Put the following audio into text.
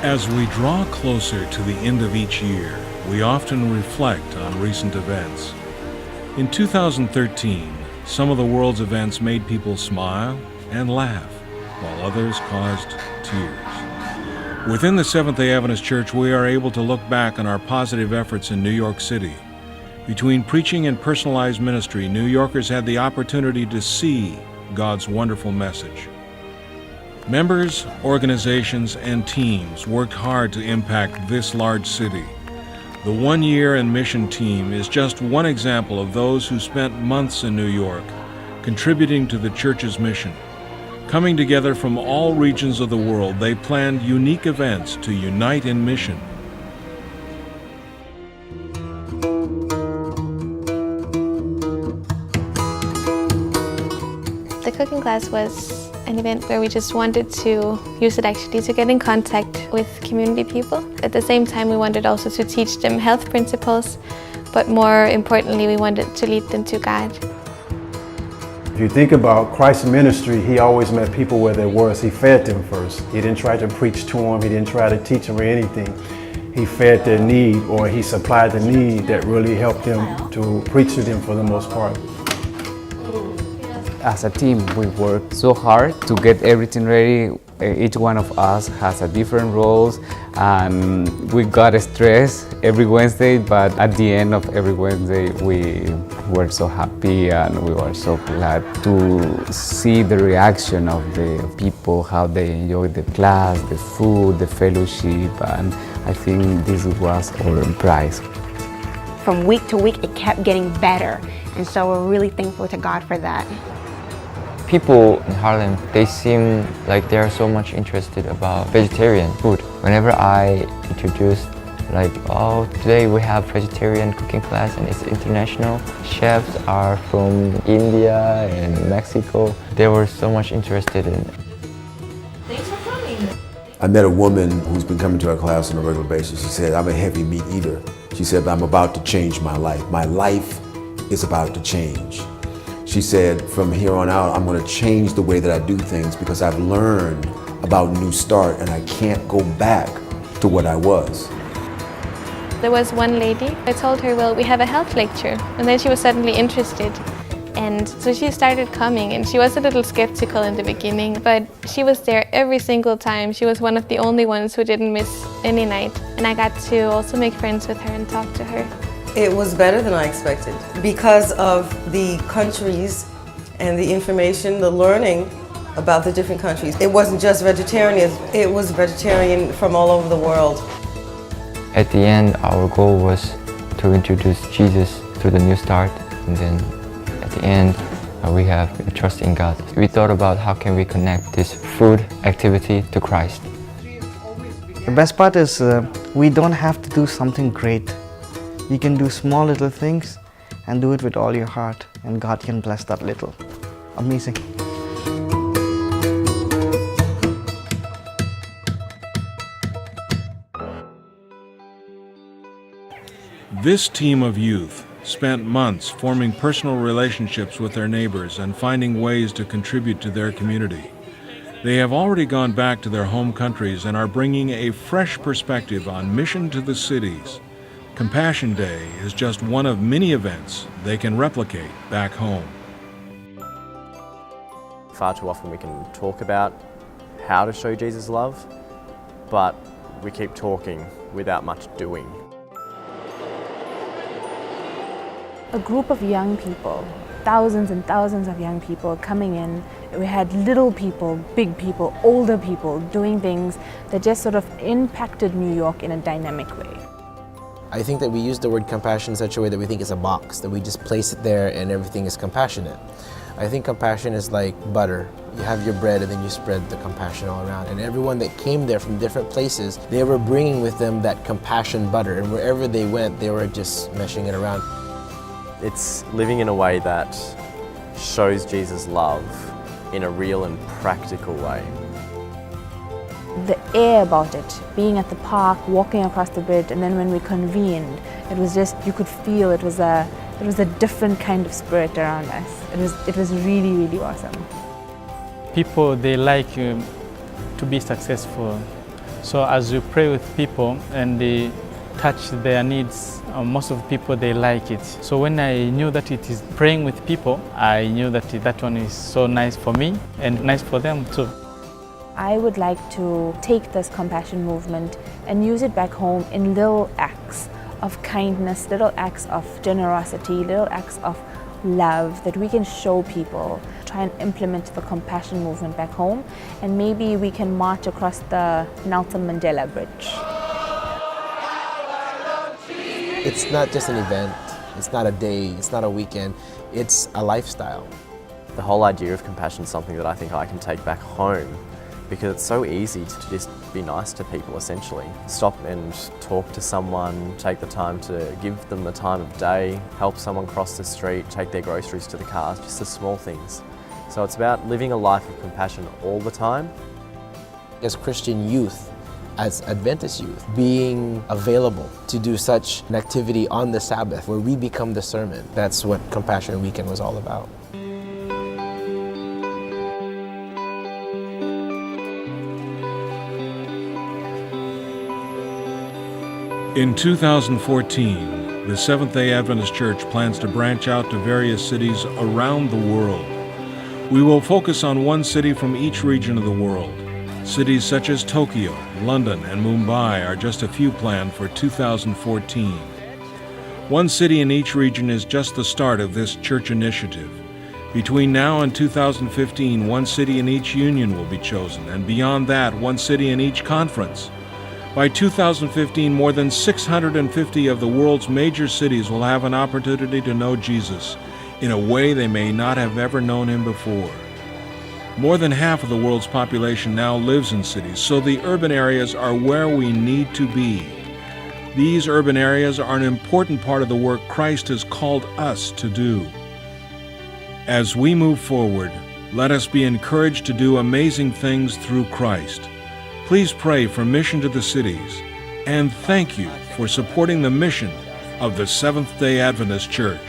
As we draw closer to the end of each year, we often reflect on recent events. In 2013, some of the world's events made people smile and laugh, while others caused tears. Within the Seventh-day Adventist Church, we are able to look back on our positive efforts in New York City. Between preaching and personalized ministry, New Yorkers had the opportunity to see God's wonderful message. Members, organizations, and teams worked hard to impact this large city. The 1 Year in Mission team is just one example of those who spent months in New York, contributing to the church's mission. Coming together from all regions of the world, they planned unique events to unite in mission. The cooking class was an event where we just wanted to use it actually to get in contact with community people. At the same time, we wanted also to teach them health principles, but more importantly, we wanted to lead them to God. If you think about Christ's ministry, he always met people where they were. He fed them first. He didn't try to preach to them. He didn't try to teach them or anything. He fed their need, or he supplied the need that really helped them to preach to them for the most part. As a team, we worked so hard to get everything ready. Each one of us has a different roles, and we got stressed every Wednesday, but at the end of every Wednesday, we were so happy and we were so glad to see the reaction of the people, how they enjoyed the class, the food, the fellowship, and I think this was our prize. From week to week, it kept getting better, and so we're really thankful to God for that. People in Harlem, they seem like they're so much interested about vegetarian food. Whenever I introduce like, oh, today we have vegetarian cooking class and it's international. Chefs are from India and Mexico. They were so much interested in it. Thanks for coming. I met a woman who's been coming to our class on a regular basis. She said, I'm a heavy meat eater. She said, I'm about to change my life. My life is about to change. She said, from here on out, I'm going to change the way that I do things because I've learned about New Start and I can't go back to what I was. There was one lady, I told her, well, we have a health lecture, and then she was suddenly interested. And so she started coming, and she was a little skeptical in the beginning, but she was there every single time. She was one of the only ones who didn't miss any night. And I got to also make friends with her and talk to her. It was better than I expected because of the countries and the information, the learning about the different countries. It wasn't just vegetarian, it was vegetarian from all over the world. At the end, our goal was to introduce Jesus to the New Start, and then at the end, we have trust in God. We thought about how can we connect this food activity to Christ. The best part is we don't have to do something great. You can do small little things and do it with all your heart, and God can bless that little. Amazing. This team of youth spent months forming personal relationships with their neighbors and finding ways to contribute to their community. They have already gone back to their home countries and are bringing a fresh perspective on mission to the cities. Compassion Day is just one of many events they can replicate back home. Far too often we can talk about how to show Jesus' love, but we keep talking without much doing. A group of young people, thousands and thousands of young people coming in. We had little people, big people, older people doing things that just sort of impacted New York in a dynamic way. I think that we use the word compassion in such a way that we think it's a box, that we just place it there and everything is compassionate. I think compassion is like butter. You have your bread and then you spread the compassion all around. And everyone that came there from different places, they were bringing with them that compassion butter. And wherever they went, they were just meshing it around. It's living in a way that shows Jesus' love in a real and practical way. The air about it, being at the park, walking across the bridge, and then when we convened, it was just, you could feel it was a different kind of spirit around us. It was really, really awesome. People, they like to be successful. So as you pray with people and they touch their needs, most of the people, they like it. So when I knew that it is praying with people, I knew that that one is so nice for me and nice for them too. I would like to take this compassion movement and use it back home in little acts of kindness, little acts of generosity, little acts of love that we can show people. Try and implement the compassion movement back home, and maybe we can march across the Nelson Mandela Bridge. It's not just an event, it's not a day, it's not a weekend, it's a lifestyle. The whole idea of compassion is something that I think I can take back home, because it's so easy to just be nice to people essentially. Stop and talk to someone, take the time to give them the time of day, help someone cross the street, take their groceries to the car, just the small things. So it's about living a life of compassion all the time. As Christian youth, as Adventist youth, being available to do such an activity on the Sabbath where we become the sermon, that's what Compassion Weekend was all about. In 2014, the Seventh-day Adventist Church plans to branch out to various cities around the world. We will focus on one city from each region of the world. Cities such as Tokyo, London, and Mumbai are just a few planned for 2014. One city in each region is just the start of this church initiative. Between now and 2015, one city in each union will be chosen, and beyond that, one city in each conference. By 2015, more than 650 of the world's major cities will have an opportunity to know Jesus in a way they may not have ever known him before. More than half of the world's population now lives in cities, so the urban areas are where we need to be. These urban areas are an important part of the work Christ has called us to do. As we move forward, let us be encouraged to do amazing things through Christ. Please pray for mission to the cities, and thank you for supporting the mission of the Seventh-day Adventist Church.